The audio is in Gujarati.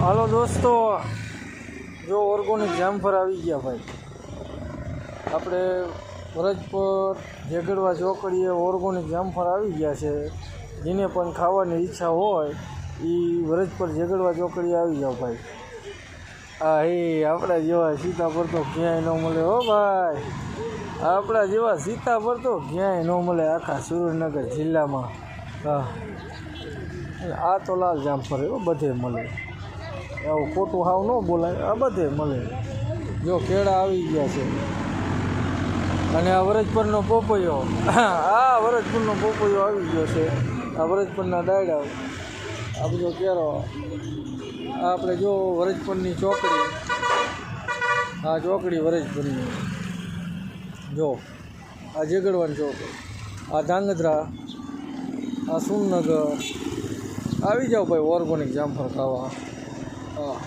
હાલો દોસ્તો, જો ઓર્ગોનિક જામફળ આવી ગયા ભાઈ. આપણે વરજપર ઝેગડવા ચોકડીએ ઓર્ગોનિક જામફળ આવી ગયા છે. જેને પણ ખાવાની ઈચ્છા હોય એ વરજપર ઝેગડવા ચોકડીએ આવી જાઓ ભાઈ. હા આપણા જેવા સીતાફળ તો ક્યાંય ન મળે હો ભાઈ. આપણા જેવા સીતાફળ તો ક્યાંય ન મળે આખા સુરેન્દ્રનગર જિલ્લામાં. હા, આ તો લાલ જામફળ એવો બધે મળે. આવું ખોટું હાવ ન બોલાય, આ બધે મળે. જો કેળા આવી ગયા છે અને આ વરજપરનો પોપૈયો, આ વરજપુરનો પોપૈયો આવી ગયો છે. આ વરજપરના ડાયડા, આ બધો કેળો. આપણે જો વરજપરની ચોકડી, આ ચોકડી વરજપરની, જો આ ઝેગડવાની ચોકડી, આ ધાંગધ્રા, આ સુરનગર. આવી જાઓ ભાઈ ઓર્ગોનિક જામફળ ખાવા. હા.